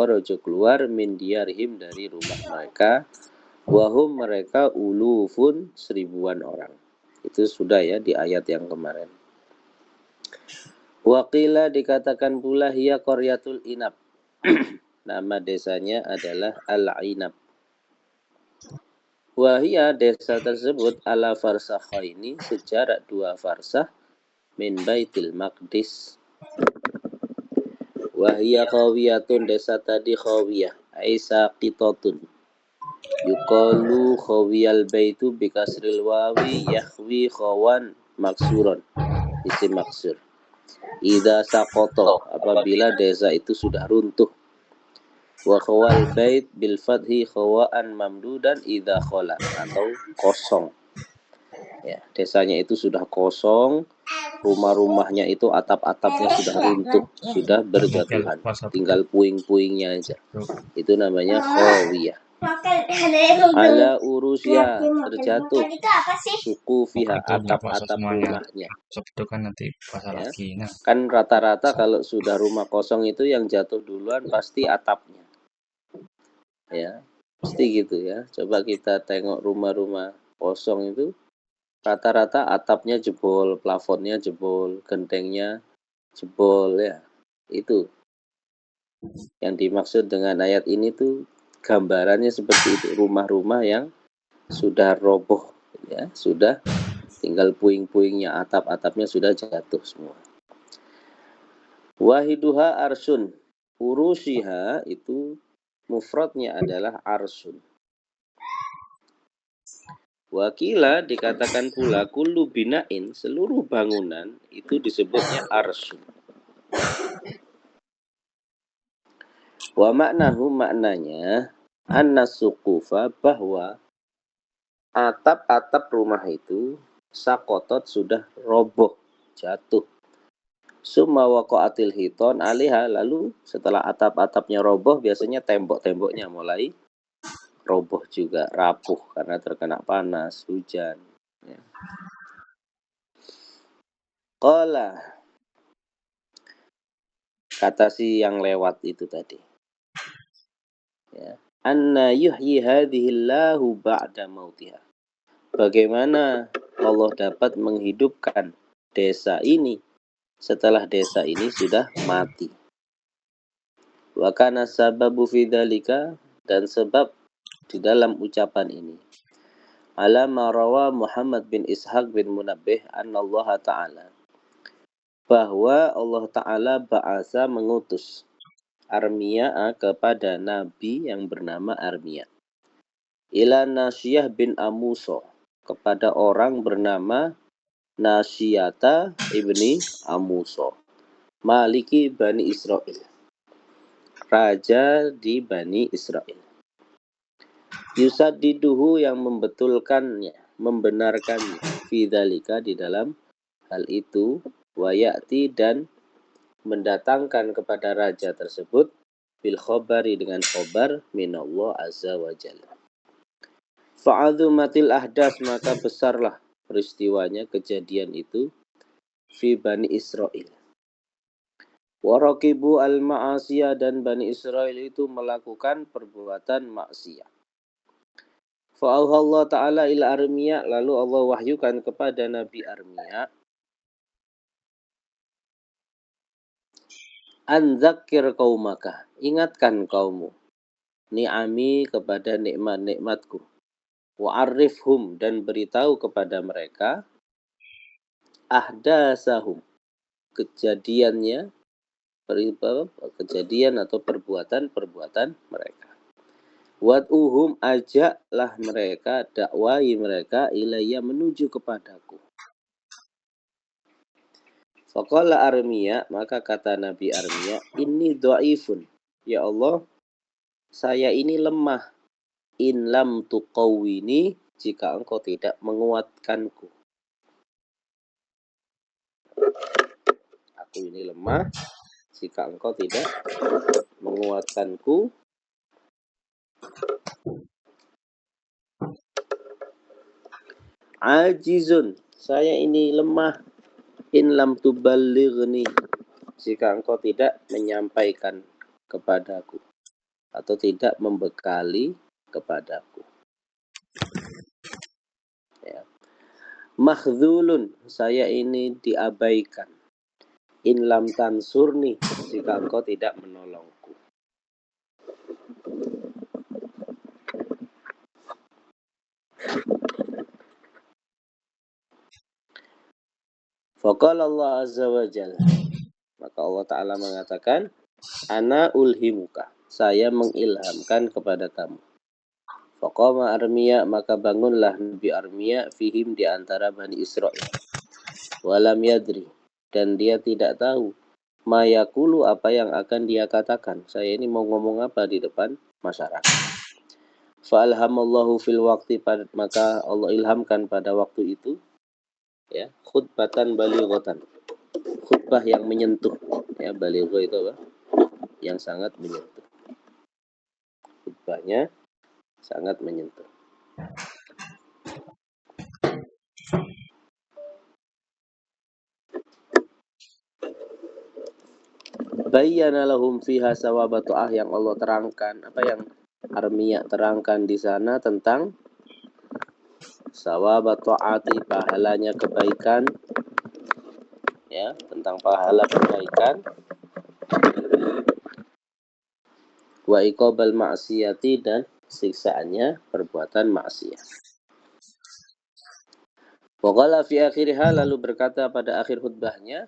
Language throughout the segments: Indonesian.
Kharaju keluar min diyarihim dari rumah mereka. Wahum mereka ulufun 1000-an orang. Itu sudah ya di ayat yang kemarin. Waqila dikatakan pula hiya qaryatul inab. Nama desanya adalah Al-Inab. Wahia desa tersebut ala farsakhaini sejarak 2 farsah min Baitil Maqdis. Wahia khawiyatun desa tadi khawiyah aisa qitatun. Yuqalu khawiyal baitu bikasril wawi yakhwi khawan maksuron. Isim maksur. Idza saqata apabila desa itu sudah runtuh. Wa khawal bait bil fathi khawaan mamdudan idza khala atau kosong. Ya, desanya itu sudah kosong, rumah-rumahnya itu atap-atapnya sudah runtuh, sudah berjatuhan, tinggal puing-puingnya aja. Itu namanya khawiyah. Ala urusya terjatuh suku fiha atap-atap rumahnya. Itu kan nanti pasal Ya. lagi. Nah. Kan rata-rata kalau sudah rumah kosong itu yang jatuh duluan pasti atapnya. Ya, pasti gitu ya. Coba kita tengok rumah-rumah kosong itu rata-rata atapnya jebol, plafonnya jebol, gentengnya jebol ya. Itu yang dimaksud dengan ayat ini tuh gambarannya seperti itu, rumah-rumah yang sudah roboh ya, sudah tinggal puing-puingnya, atap-atapnya sudah jatuh semua. Wahiduha arsun, urushiha itu mufradnya adalah arsun. Wakila dikatakan pula kullu binain, seluruh bangunan itu disebutnya arsun. Wa maknahu maknanya an-nasuqufa bahwa atap-atap rumah itu sakotot sudah roboh, jatuh. Summa waqa'atil hiton alaiha, lalu setelah atap-atapnya roboh biasanya tembok-temboknya mulai roboh juga, rapuh karena terkena panas, hujan. Ya. Qala, kata si yang lewat itu tadi. Ya. Anna yuhyi hadhillahu ba'da mautiha. Bagaimana Allah dapat menghidupkan desa ini setelah desa ini sudah mati. Wa kana sababu fi dzalika, dan sebab di dalam ucapan ini. Ala ma rawa Muhammad bin Ishaq bin Munabbih annallaha ta'ala, bahwa Allah Ta'ala ba'asa mengutus Armiya kepada Nabi yang bernama Armiya. Ila Nasyiyah bin Amuso, kepada orang bernama Nasyiyata ibni Amuso, Maliki Bani Israel, raja di Bani Israel. Yusaddiduhu yang membetulkannya, membenarkannya, fidzalika di dalam hal itu, wayati dan mendatangkan kepada raja tersebut bil khobari dengan khobar minallah azza wa jalla. Fa'adhumatil ahdas, maka besarlah peristiwanya, kejadian itu fi Bani Israel. Warakibu al-ma'asiyah, dan Bani Israel itu melakukan perbuatan maksiat. Fa'auhallah ta'ala ila Armiya, lalu Allah wahyukan kepada Nabi Armiya, anzakir qaumaka, ingatkan kaummu, ni'ami kepada nikmat-nikmatku, wa'arifhum, dan beritahu kepada mereka, ahdasahum, kejadiannya, kejadian atau perbuatan-perbuatan mereka. Wad'uhum, ajaklah mereka, dakwai mereka, ilayya, menuju kepadaku. Faqala Armiya, maka kata Nabi Armiya, inni dha'ifun, ya Allah, saya ini lemah, in lam tuqawwini, jika engkau tidak menguatkanku. Aku ini lemah, jika engkau tidak menguatkanku. Ajizun, saya ini lemah, in lam tuballighni, jika engkau tidak menyampaikan kepadaku. atau tidak membekali kepadaku. Ya. Mahdzulun, saya ini diabaikan. In lam tansurni, jika engkau tidak menolongku. Faqala Allah azza wa jalla, maka Allah Ta'ala mengatakan, ana ulhimuka, saya mengilhamkan kepada kamu. Faqama Armiya, maka bangunlah Nabi Armiya fihim di antara Bani Israel. Walam yadri, dan dia tidak tahu mayakulu, apa yang akan dia katakan. Saya ini mau ngomong apa di depan masyarakat. Fa'alhamallahu fil waqti, maka Allah ilhamkan pada waktu itu, ya, khutbatan balighatan, khutbah yang menyentuh. Ya, baligho itu apa? Yang sangat menyentuh. Khutbahnya sangat menyentuh. Bayyana lahum fiha sawabatu'ah, yang Allah terangkan, apa yang Armiya terangkan di sana tentang sawabatu'ati, pahalanya kebaikan, ya, tentang pahala kebaikan, wa iqabal ma'siyati, dan siksaannya perbuatan maksiat. Wa qala fi akhiriha, lalu berkata pada akhir khutbahnya,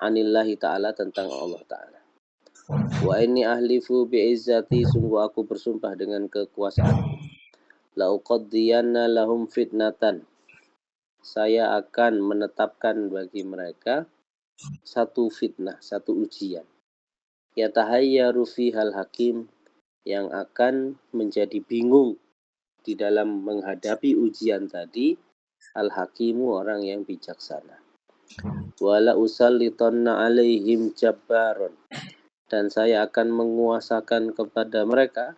anillahi ta'ala, tentang Allah Ta'ala. Wa inni ahlifu bi'izzati, sungguh aku bersumpah dengan kekuasaan. La uqaddiyanna lahum fitnatan, saya akan menetapkan bagi mereka satu fitnah, satu ujian. Yatahayyaru fihal hakim, yang akan menjadi bingung di dalam menghadapi ujian tadi, al-hakimu, orang yang bijaksana. Wala usallitanna alaihim jabbaron, dan saya akan menguasakan kepada mereka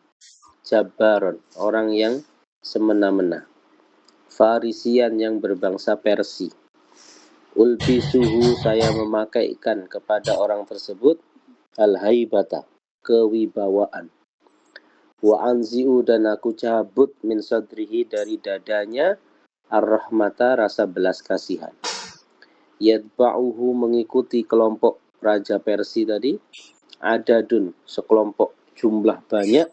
jabbaron, orang yang semena-mena, Farisian, yang berbangsa Persia. Ulbisuhu, saya memakaikan kepada orang tersebut al-haibata, kewibawaan. Wa anzi'u, dan aku cabut min sadrihi, dari dadanya, ar-rahmata, rasa belas kasihan. Yadba'uhu, mengikuti kelompok Raja Persia tadi, adadun, sekelompok jumlah banyak,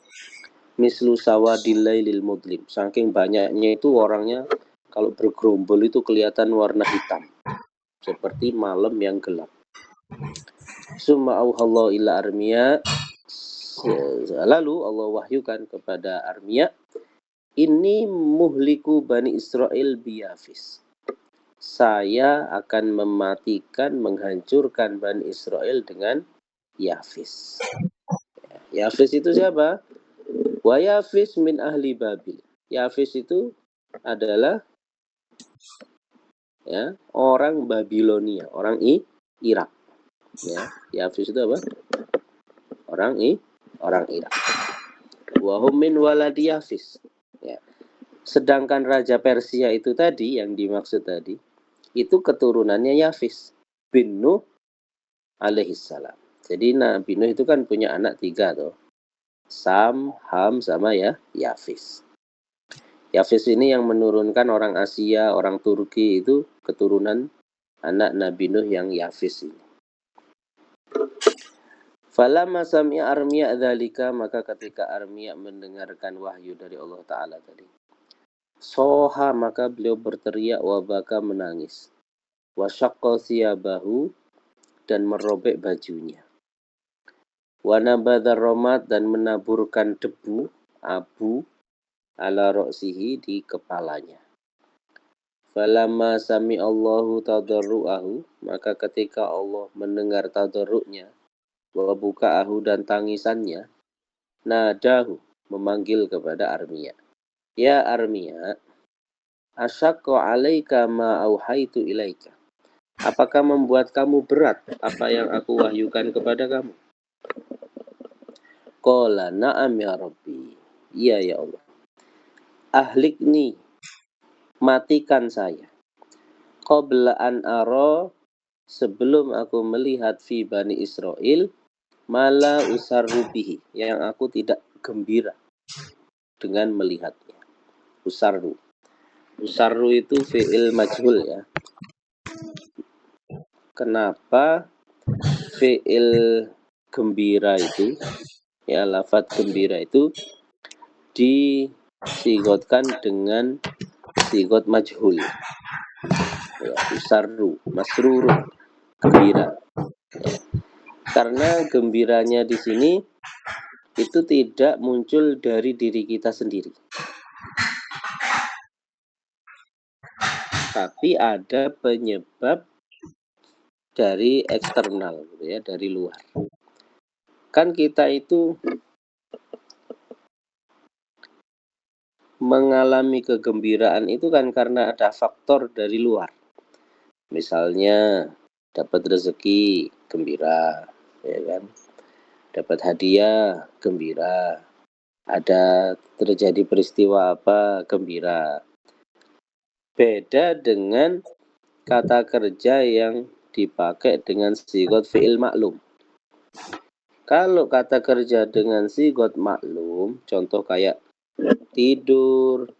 mislu sawadil lailil mudlim, saking banyaknya itu orangnya kalau bergerombol itu kelihatan warna hitam, seperti malam yang gelap. Summa auhallahu ila Armiya, lalu Allah wahyukan kepada Armiya, ini muhliku Bani Israel biyafis, saya akan mematikan, menghancurkan Bani Israel dengan Yafis. Yafis itu siapa? Wa Yafis min ahli Babil. Yafis itu adalah, ya, orang Babilonia, orang Irak. Ya, Yafis itu apa? Orang Irak. Wa hum min waladi Yafis. Ya. Sedangkan Raja Persia itu tadi, yang dimaksud tadi, itu keturunannya Yafis bin Nuh alaihissalam. Jadi Nabi Nuh itu kan punya anak 3 tuh. Sam, Ham, sama ya Yafis. Yafis ini yang menurunkan orang Asia, orang Turki, itu keturunan anak Nabi Nuh yang Yafis ini. Falamma sami'a Armiya dzalika, maka ketika Armiya mendengarkan wahyu dari Allah Ta'ala tadi, soha, maka beliau berteriak, wabaka, menangis, wasyaqqa siyabahu, dan merobek bajunya, wanabadhar romat, dan menaburkan debu, abu, ala roksihi, di kepalanya. Falamma sami'allahu tadarru'ahu, maka ketika Allah mendengar tadarru'nya, wa buka'ahu, dan tangisannya, nadahu, memanggil kepada Armiya, ya Armiya, asyaqqa alaika ma auhaitu ilaika, apakah membuat kamu berat apa yang aku wahyukan kepada kamu? Qala na'am ya Rabbi, iya ya Allah. Ahlikni, matikan saya, qabla an ara, sebelum aku melihat fi Bani Israel, mala usarrubihi, yang aku tidak gembira dengan melihatnya. Usarru. Usarru itu fi'il majhul ya. Kenapa fi'il gembira itu, ya lafadz gembira itu disigotkan dengan sigot majhul. Ya, usarru, masrurun, gembira. Ya. Karena gembiranya di sini itu tidak muncul dari diri kita sendiri, tapi ada penyebab dari eksternal, gitu ya, dari luar. Kan kita itu mengalami kegembiraan itu kan karena ada faktor dari luar. Misalnya dapat rezeki, gembira, ya kan? Dapat hadiah, gembira. Ada terjadi peristiwa apa, gembira. Beda dengan kata kerja yang dipakai dengan sigot fi'il maklum. Kalau kata kerja dengan sigot maklum, contoh kayak tidur,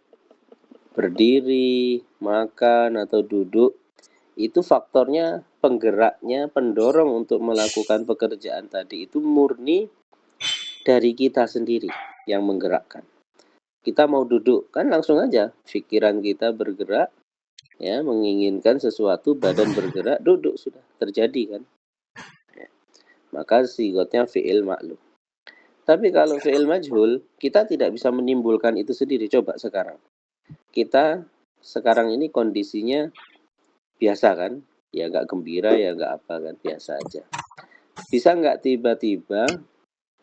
berdiri, makan, atau duduk, itu faktornya, penggeraknya, pendorong untuk melakukan pekerjaan tadi itu murni dari kita sendiri yang menggerakkan. Kita mau duduk, kan langsung aja pikiran kita bergerak, ya, menginginkan sesuatu, badan bergerak, duduk, sudah terjadi kan. Ya. Maka sigotnya fi'il maklum. Tapi kalau fi'il majhul, kita tidak bisa menimbulkan itu sendiri. Coba sekarang. Kita sekarang ini kondisinya biasa kan? Ya nggak gembira, ya nggak apa kan, biasa aja. Bisa nggak tiba-tiba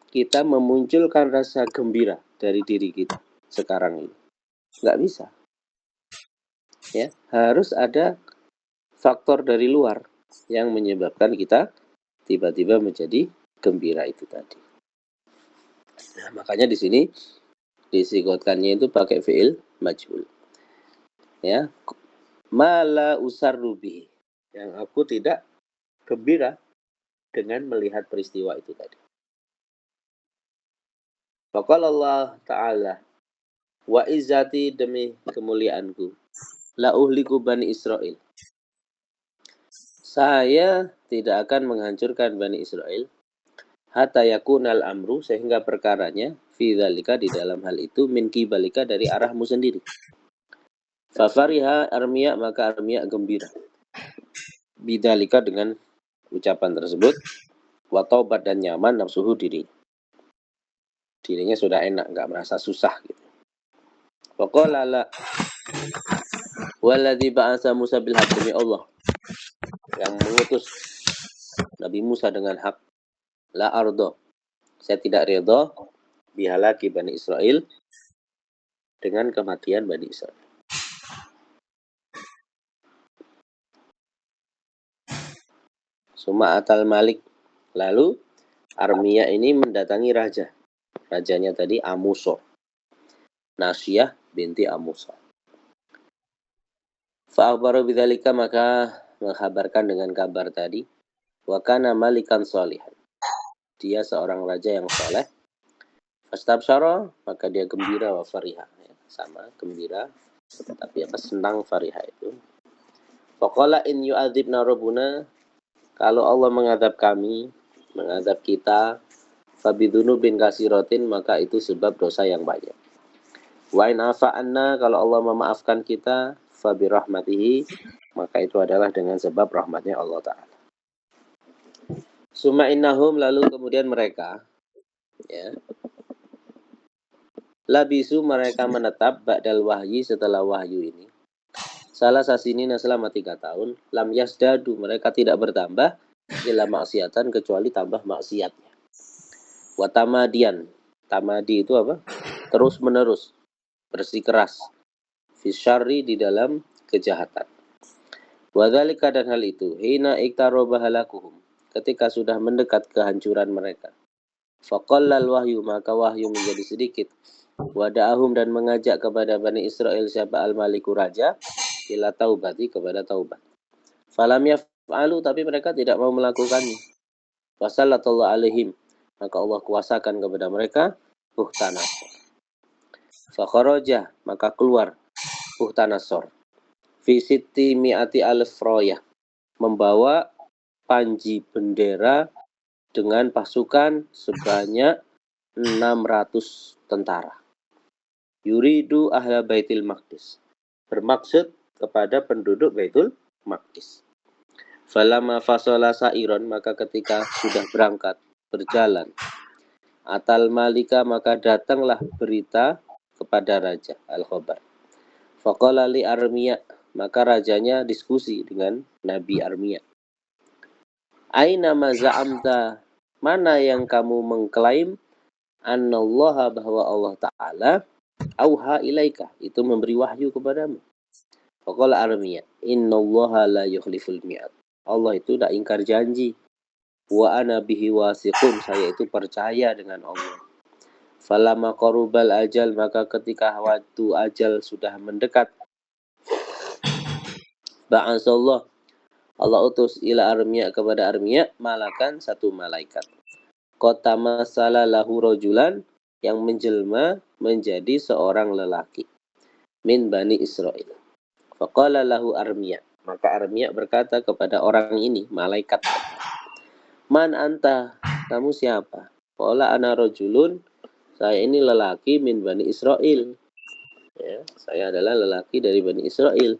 kita memunculkan rasa gembira dari diri kita sekarang ini? Nggak bisa. Ya, harus ada faktor dari luar yang menyebabkan kita tiba-tiba menjadi gembira itu tadi. Nah, makanya di sini disigotkannya itu pakai fi'il majhul. Ya, mala usarru bihi, yang aku tidak gembira dengan melihat peristiwa itu tadi. Faqala Allah Ta'ala, wa izzati, demi kemuliaanku, la uhliku bani Israel, saya tidak akan menghancurkan Bani Israel hatta yakunal amru, sehingga perkaranya fi dzalika, di dalam hal itu, min kibalika, dari arahmu sendiri. Fafariha Armiya, maka Armiya gembira bidzalika, dengan ucapan tersebut, wa taubat, dan nyaman nafsuhu, dirinya sudah enak, nggak merasa susah gitu. Wa qala la walladzi ba'atsa Musa bil haqq, demi Allah yang mengutus Nabi Musa dengan hak, la ardo, saya tidak ridha, bihalaki Bani Israel, dengan kematian Bani Israel. Suma atal Malik, lalu Armiya ini mendatangi raja. Rajanya tadi Amuso, Nasyah binti Amuso. Fa'akhbaru bidzalika, maka menghabarkan dengan kabar tadi. Wa kana malikan sholihan, dia seorang raja yang soleh. Fastabsyara, maka dia gembira, wa fariha, ya, sama gembira tapi apa, senang, fariha itu. Faqala in yu'adzibna rabbuna, kalau Allah mengadab kami, mengadab kita, fabidunubin kasirotin, maka itu sebab dosa yang banyak. Wa in afa'anna, kalau Allah memaafkan kita, fabirahmatihi, maka itu adalah dengan sebab rahmatnya Allah Ta'ala. Summa innahum, lalu kemudian mereka, ya, labisu, mereka menetap, ba'dal wahyi, setelah wahyu ini, salah sasinina, selama 3 tahun, lam yasdadu, mereka tidak bertambah, ila maksiatan, kecuali tambah maksiatnya. Wa tamadian, tamadi itu apa? Terus menerus, bersikeras, fisyari, di dalam kejahatan. Wa dzalika, dan hal itu, hina iktaroba halakuhum, ketika sudah mendekat kehancuran mereka. Faqallal wahyu, maka wahyu menjadi sedikit. Wada'ahum, dan mengajak kepada Bani Israel siapa al-maliku, raja, ila taubati, kepada taubat. Falam yaf'alu, tapi mereka tidak mau melakukannya. Wasallallahu alaihim, maka Allah kuasakan kepada mereka Bukhtanasor. Fakharaja, maka keluar Bukhtanasor. Fi sitti mi'ati alif royah, membawa panji bendera dengan pasukan sebanyak 600 tentara. Yuridu ahla Baitul Maqdis, bermaksud kepada penduduk Baitul Maqdis. Falamma fasola sa'iron, maka ketika sudah berangkat berjalan, atal malika, maka datanglah berita kepada raja, al-khabar. Faqala li Armiya, maka rajanya diskusi dengan Nabi Armiya. Aina ma za'amta, mana yang kamu mengklaim, annallaha, bahwa Allah Ta'ala, auha ilaika, itu memberi wahyu kepadamu. Faqala Armiya, innallaha la yukhliful mi'ad, Allah itu tidak ingkar janji. Wa ana bihi wasiqun, saya itu percaya dengan Allah. Falamma qarubal ajal, maka ketika waktu ajal sudah mendekat, ba'asallah, Allah utus ila Armiya, kepada Armiya, malakan, satu malaikat. Qatama salalahu rajulan, yang menjelma menjadi seorang lelaki. Min Bani Israel. Faqala lahu Armiya, maka Armiya berkata kepada orang ini, malaikat, man anta, kamu siapa? Qala ana rajulun, saya ini lelaki min Bani Israel. Ya, saya adalah lelaki dari Bani Israel.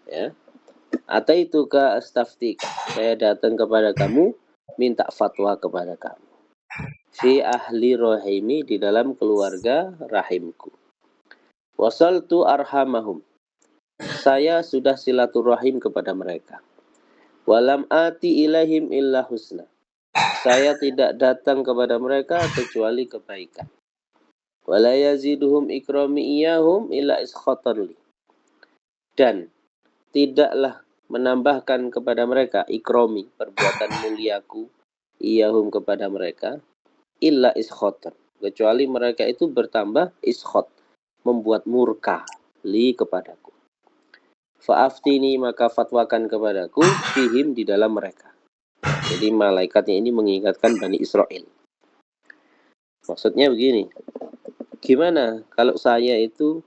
Ya. Ataituka astaftik, saya datang kepada kamu minta fatwa kepada kamu. Fi ahli rahimi, di dalam keluarga rahimku. Wasaltu arhamahum, saya sudah silaturahim kepada mereka. Walam ati ilahim illa husna, saya tidak datang kepada mereka kecuali kebaikan. Wala yaziduhum ikrami iyahum illa iskhatan li, dan tidaklah menambahkan kepada mereka ikromi, perbuatan muliaku, iyahum, kepada mereka, illa iskhatan, kecuali mereka itu bertambah iskhot, membuat murka, li, kepadaku. Fa'aftini, maka fatwakan kepadaku, fihim, di dalam mereka. Jadi malaikatnya ini mengingatkan Bani Israel. Maksudnya begini, gimana kalau saya itu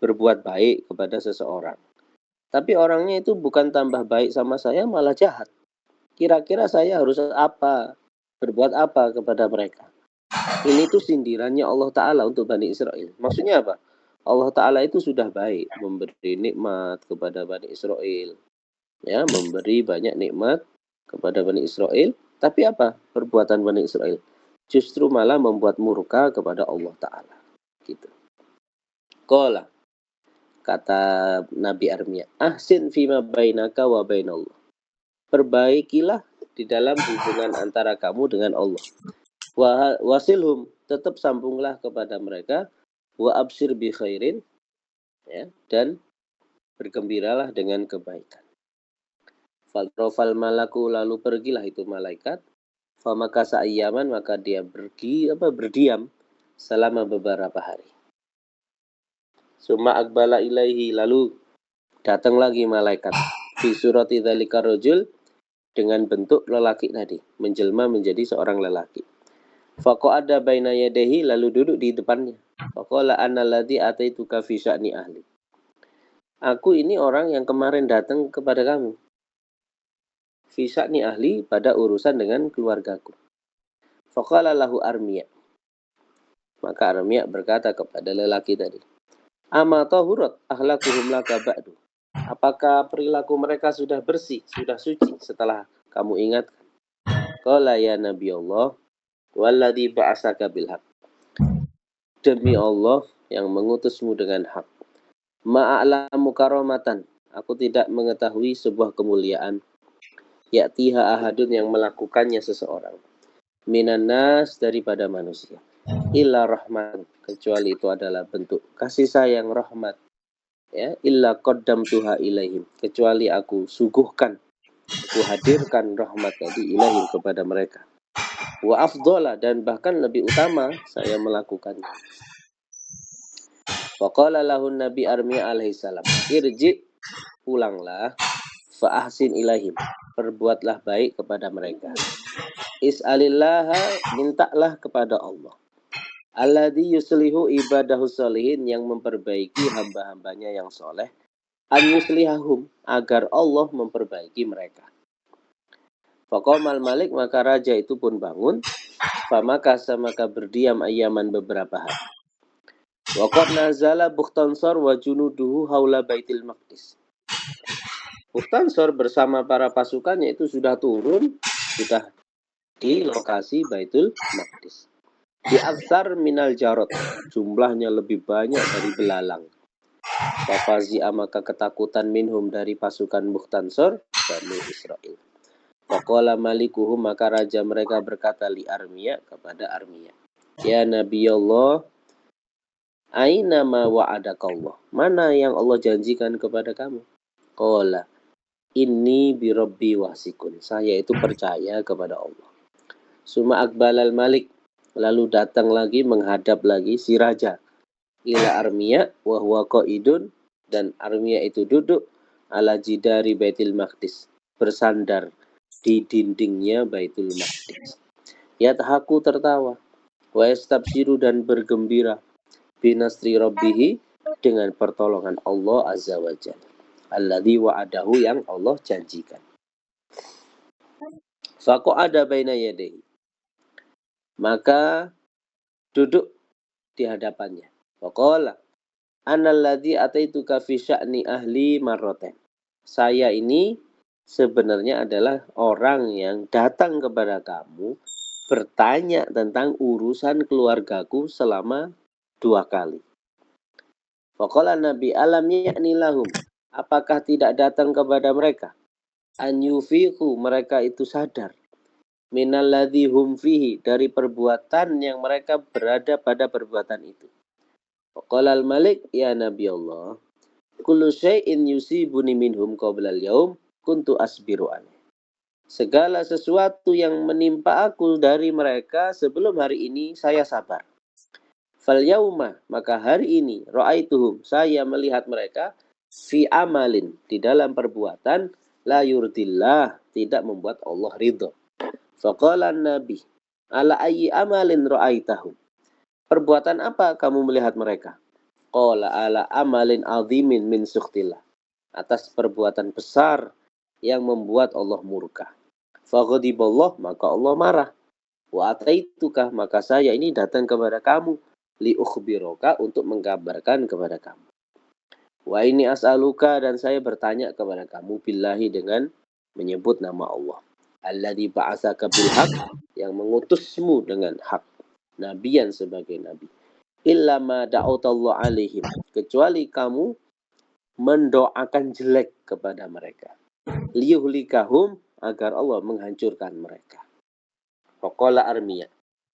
berbuat baik kepada seseorang, tapi orangnya itu bukan tambah baik sama saya, malah jahat. Kira-kira saya harus apa? Berbuat apa kepada mereka? Ini tuh sindirannya Allah Ta'ala untuk Bani Israel. Maksudnya apa? Allah Ta'ala itu sudah baik, memberi nikmat kepada Bani Israel. Ya, memberi banyak nikmat kepada Bani Israel. Tapi apa perbuatan Bani Israel? Justru malah membuat murka kepada Allah Ta'ala. Gitu. Qala, kata Nabi Armiya, ahsin fima bainaka wa bainallah, perbaikilah di dalam hubungan antara kamu dengan Allah. Wasilhum, tetap sambunglah kepada mereka. Wa absir bi khairin, ya, dan bergembiralah dengan kebaikan. Faltrofal malaku, lalu pergilah itu malaikat. Famakasa ayyaman, maka dia berdiam selama beberapa hari. Summa akbala ilaihi, lalu datang lagi malaikat. Fi surati dzalika rajul, dengan bentuk lelaki tadi, menjelma menjadi seorang lelaki. Faqa'ada baina yadayhi, lalu duduk di depannya. Faqala annalladzi ataituka fi sya'ni ahli, aku ini orang yang kemarin datang kepada kamu. Fi sya'ni ahli, pada urusan dengan keluargaku. Faqala lahu Armiya, maka Armiya berkata kepada lelaki tadi, ama tahurat ahlakuhum laka ba'du, apakah perilaku mereka sudah bersih, sudah suci setelah kamu ingatkan? Qala ya Nabi Allah, walladzi ba'asaka bil haq, demi Allah yang mengutusmu dengan hak, ma'a'lamu karamatan, aku tidak mengetahui sebuah kemuliaan, ya'tiha ahadun, yang melakukannya seseorang, minan nas, daripada manusia, illa rahman, kecuali itu adalah bentuk kasih sayang, rahmat, ya, illa qaddamtuha ilaihim, kecuali aku suguhkan, aku hadirkan rahmat tadi ilaihim, kepada mereka. Wa afdhala, dan bahkan lebih utama saya melakukannya. Faqala lahu Nabi Armiya alaihissalam, irji, pulanglah, fa ahsin ilaihim, perbuatlah baik kepada mereka. Is'alillaha, mintalah kepada Allah. Alladzi yuslihu ibadahu sholihin, yang memperbaiki hamba-hambanya yang soleh. An yuslihahum, agar Allah memperbaiki mereka. Faqamal malik, maka raja itu pun bangun. Famakasa, maka berdiam ayaman beberapa hari. Waqad nazala Bukhtansor wa junuduhu haula Baitil Maqdis. Bukhtansor bersama para pasukannya itu sudah turun, sudah di lokasi Baitul Maqdis. Di aksar minal jarot, jumlahnya lebih banyak dari belalang. Fafazi'a, maka ketakutan minhum, dari pasukan Bukhtansor, Bani Israel. Faqala malikuhum, maka raja mereka berkata li Armia, kepada Armia, ya Nabi Allah, aina ma wa'adakallah, mana yang Allah janjikan kepada kamu? Qala inni bi rabbi wasikun, saya itu percaya kepada Allah. Suma akbalal malik, lalu datang lagi, menghadap lagi si raja ila Armia wa huwa qaidun, dan Armia itu duduk ala jidari Baitul Maqdis, bersandar di dindingnya Baitul Maqdis. Yathaku, tertawa, wa yastabshiru, dan bergembira, binasri rabbihi, dengan pertolongan Allah azza wa jalla, alladzi wa'adahu, yang Allah janjikan. Faqa'ada baina yadayhi, maka duduk di hadapannya. Faqala analladzi ataituka fi sya'ni ahli marratain, saya ini sebenarnya adalah orang yang datang kepada kamu bertanya tentang urusan keluargaku selama 2 kali. Faqala Nabi, alam ya'ni lahum, apakah tidak datang kepada mereka, an yufiqu, mereka itu sadar, minalladzi hum fihi, dari perbuatan yang mereka berada pada perbuatan itu. Faqala al-malik, ya Nabi Allah, kullu syai'in yusibuni minhum qabla al-yaum kuntu asbiru an, segala sesuatu yang menimpa aku dari mereka sebelum hari ini saya sabar. Fal yauma, maka hari ini, ra'aituhum, saya melihat mereka, fi amalin, di dalam perbuatan, la yurdillah, tidak membuat Allah ridho. Faqala Nabi, ala ayyi amalin ra'aitahum, perbuatan apa kamu melihat mereka? Qala ala amalin azimin min sukhtillah, atas perbuatan besar yang membuat Allah murka. Faghadiballah, maka Allah marah. Wa ataituka, maka saya ini datang kepada kamu, li ukhbiroka, untuk mengkabarkan kepada kamu. Wa ini as'aluka, dan saya bertanya kepada kamu, billahi, dengan menyebut nama Allah, alladzi ba'atsaka bil haq, yang mengutusmu dengan hak, nabiyan, sebagai nabi, illa ma da'utallahu alaihim, kecuali kamu mendoakan jelek kepada mereka, liyuhlikahum, agar Allah menghancurkan mereka. Faqala Armia,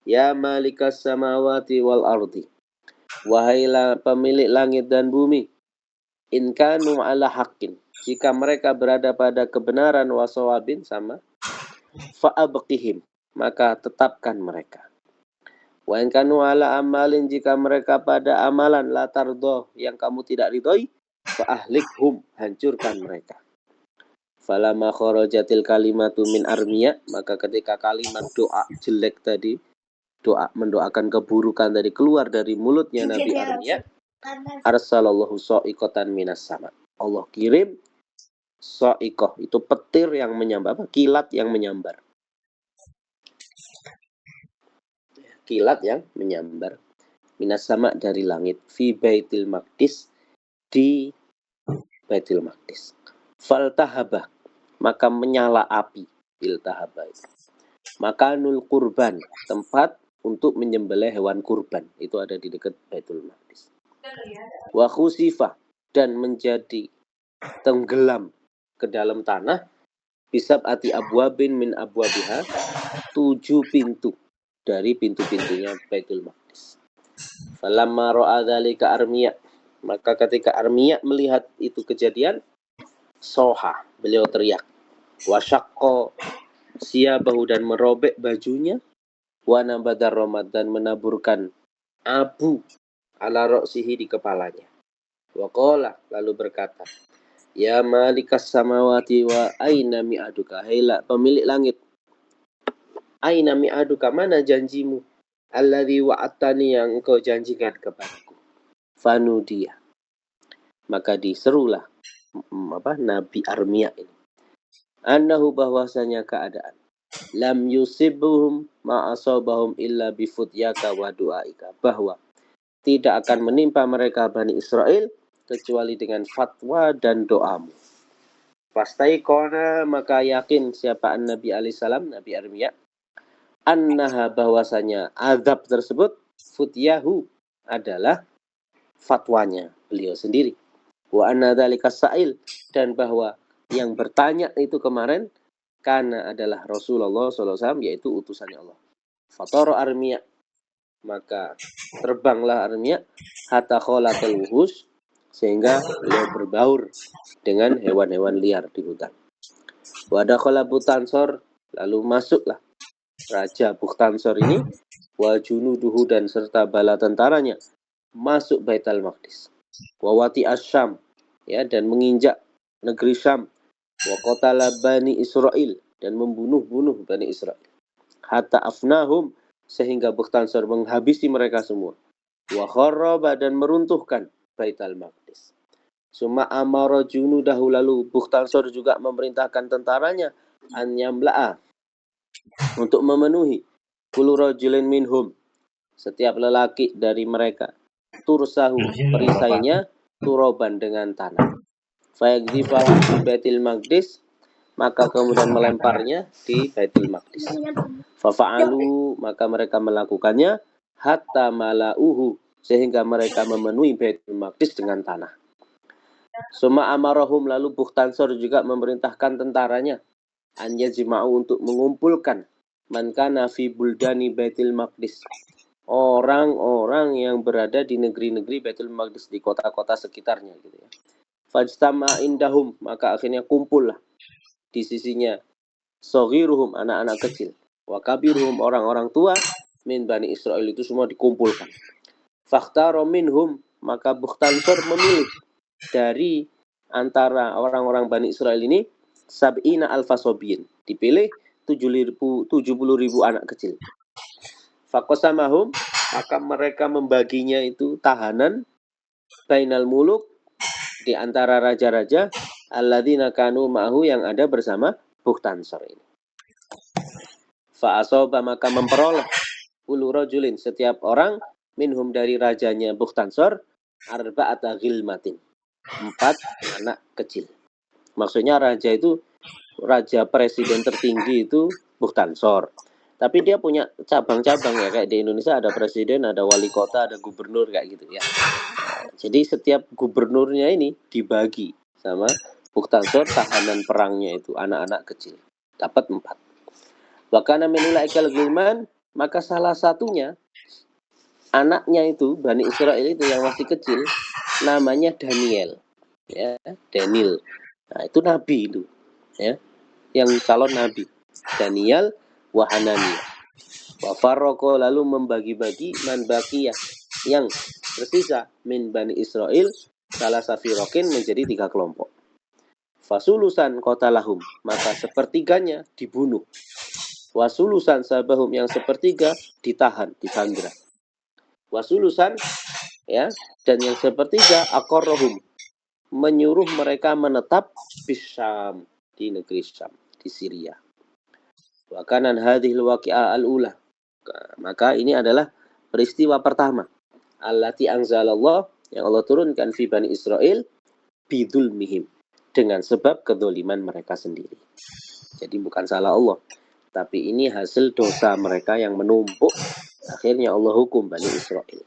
ya malikas samawati wal ardi, wahai pemilik langit dan bumi, in kanu ala haqqin, jika mereka berada pada kebenaran, wasawabin, sama, fa'abqihim, maka tetapkan mereka. Wa in kanu ala amalin, jika mereka pada amalan, la tardoh, yang kamu tidak ridhoi, fa'ahlikhum, hancurkan mereka. Falamma kharajatil kalimatu min Armia, maka ketika kalimat doa jelek tadi, doa mendoakan keburukan tadi, keluar dari mulutnya Nabi Armia, arsalallahu so'ikotan minas sama, Allah kirim so'ikoh, itu petir yang menyambar, kilat yang menyambar, kilat yang menyambar, minas sama, dari langit, fi Baitil Maqdis, di Baitil Maqdis. Faltahabah, maka menyala api, iltahabah, makanul kurban, tempat untuk menyembelih hewan kurban, itu ada di dekat Baitul Maqdis. Wa khusifah, dan menjadi tenggelam ke dalam tanah, bisab'ati abwabin min abwabiha, 7 pintu dari pintu-pintunya Baitul Maqdis. Falamma ra'a dzalika Armia, maka ketika Armia melihat itu kejadian, soha, beliau teriak, wasyaqqa siyabahu, dan merobek bajunya, wa nabadar romad, dan menaburkan abu ala roksihi, di kepalanya. Wa qala, lalu berkata, ya malikas samawati wa aina mi'aduka, hailah pemilik langit, Aina mi'aduka, mana janjimu? Alladzi wa'atani, yang engkau janjikan kepadaku. Fanudiya, maka diserulah Nabi Armia ini. Annahu, bahwasanya keadaan. Lam yusibuhum ma'asabahum illa bifutyaka wa du'aika, bahwa tidak akan menimpa mereka Bani Israel kecuali dengan fatwa dan doamu. Fastaikona, maka yakin siapa Nabi alaihissalam, Nabi Armia, annaha, bahwasanya azab tersebut, futyahu, adalah fatwanya beliau sendiri. Wa anna dzalika sa'il, dan bahwa yang bertanya itu kemarin karena adalah Rasulullah SAW, yaitu utusannya Allah. Fatara Armia, maka terbanglah Armia, hatta kholatal wuhus, sehingga beliau berbaur dengan hewan-hewan liar di hutan. Wadakhala Buktansor, lalu masuklah Raja Buktansor ini, wa junuduhu, dan serta bala tentaranya, masuk Baitul Maqdis. Wawati Asyam, ya, dan menginjak negeri Syam. Wa qatala Bani Israel, dan membunuh-bunuh Bani Israel. Hatta afnahum, sehingga Buktansor menghabisi mereka semua. Wa kharraba, dan meruntuhkan Baitul Maqdis. Summa amara junudahu, lalu Buktansor juga memerintahkan tentaranya an yamla'a, untuk memenuhi kullu rajulin minhum, setiap lelaki dari mereka, tursahu, perisainya, turoban, dengan tanah. Fayagdzifahu fi Baitul Maqdis, maka kemudian melemparnya di Baitul Maqdis. Fafa'alu, maka mereka melakukannya, hatta mala'uhu, sehingga mereka memenuhi Baitul Maqdis dengan tanah. Summa amarahum, lalu Buktansor juga memerintahkan tentaranya an yajma'u, untuk mengumpulkan man kana fi buldani Baitul Maqdis, orang-orang yang berada di negeri-negeri Baitul Maqdis, di kota-kota sekitarnya gitu ya. Fajtama indahum, maka akhirnya kumpullah di sisinya saghiruhum, anak-anak kecil, wa kabiruhum, orang-orang tua, min Bani Israel, itu semua dikumpulkan. Fakhtaro minhum, maka Buktansor memilih dari antara orang-orang Bani Israel ini sab'ina alfasobin, dipilih 70.000 anak kecil. Fakosamahum, maka mereka membaginya itu tahanan bainal muluk, di antara raja-raja, alladzina kanu ma'hu, yang ada bersama Buktansor ini. Fa'asoba, maka memperoleh ulu rajulin, setiap orang, minhum, dari rajanya Buktansor, arba'ata ghilmatin, 4 anak kecil. Maksudnya raja itu, raja presiden tertinggi itu Buktansor. Tapi dia punya cabang-cabang ya, kayak di Indonesia ada presiden, ada wali kota, ada gubernur, kayak gitu ya. Jadi setiap gubernurnya ini dibagi sama Buktansor, tahanan perangnya itu anak-anak kecil, dapat 4. Wakana min ulaikal ghilman, maka salah satunya anaknya itu Bani Israel itu yang masih kecil, namanya Daniel, ya, Daniel. Nah, itu nabi itu, ya, yang calon nabi, Daniel wa Hananiah. Wa farraqo, lalu membagi-bagi man baqiyah, yang tersisa min Bani Israel, salah safirokin, menjadi 3 kelompok. Fasulusan qatalahum, maka sepertiganya dibunuh. Wasulusan sabahum, yang sepertiga ditahan, disandra. Wasulusan, ya, dan yang sepertiga aqarrahum, menyuruh mereka menetap Syam, di negeri Syam, di Syria. Wa kanan hadhil waqi'ah al-ula, maka ini adalah peristiwa pertama, allati anzalallah, yang Allah turunkan fi Bani Israel, bidulmihim, dengan sebab kedoliman mereka sendiri. Jadi bukan salah Allah, tapi ini hasil dosa mereka yang menumpuk, akhirnya Allah hukum Bani Israel.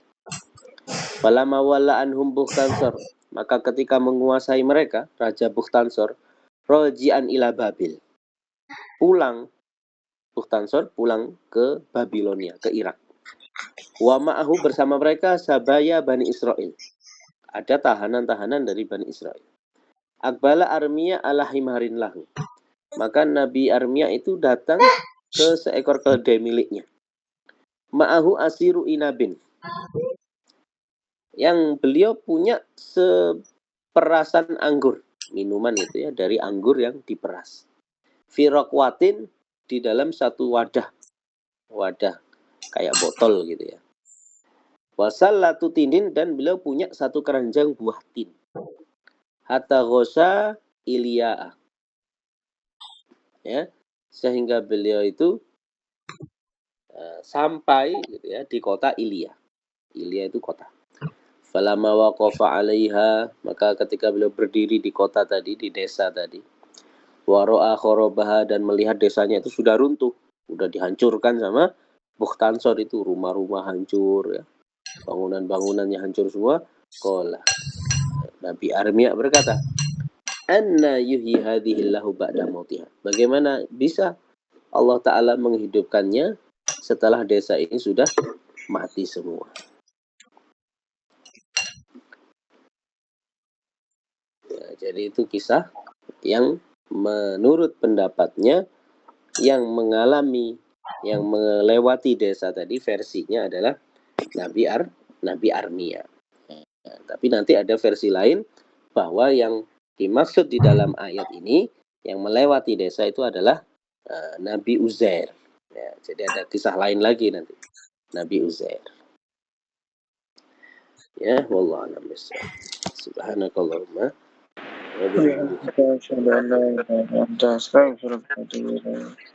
Falamma walla anhum Buktansor, maka ketika menguasai mereka Raja Buktansor, roji'an ila Babil, pulang Buktansor, pulang ke Babilonia, ke Irak. Wa ma'ahu, bersama mereka sabaya Bani Israel, ada tahanan-tahanan dari Bani Israel. Akbala Armia ala himarin lahu, maka Nabi Armia itu datang ke seekor keledai miliknya. Ma'ahu asiru inabin, yang beliau punya seperasan anggur, minuman itu ya, dari anggur yang diperas. Firokwatin, di dalam satu wadah wadah kayak botol gitu ya. Wasallatu tinin, dan beliau punya satu keranjang buah tin. Hatta ghosa Iliya'ah. Ya, sehingga beliau itu sampai gitu ya di kota Iliyah. Iliyah itu kota. Falamma waqafa 'alaiha, maka ketika beliau berdiri di kota tadi, di desa tadi, wa ra'a kharabaha, dan melihat desanya itu sudah runtuh, sudah dihancurkan sama Bukhtansor itu, rumah-rumah hancur ya. Bangunan-bangunannya hancur semua. Qala, Nabi Armia berkata, anna yuhyi hadhillahu ba'da mautiha. Bagaimana bisa Allah Ta'ala menghidupkannya setelah desa ini sudah mati semua. Ya, jadi itu kisah yang menurut pendapatnya yang mengalami, yang melewati desa tadi, versinya adalah Nabi Armia. Ya, tapi nanti ada versi lain bahwa yang dimaksud di dalam ayat ini yang melewati desa itu adalah Nabi Uzair. Ya, jadi ada kisah lain lagi nanti, Nabi Uzair. Ya, wallahu a'lam bishawab. Subhanakallahumma wa bihamdika. Asyhadu an la ilaha illa anta astaghfiruka wa atubu ilaik.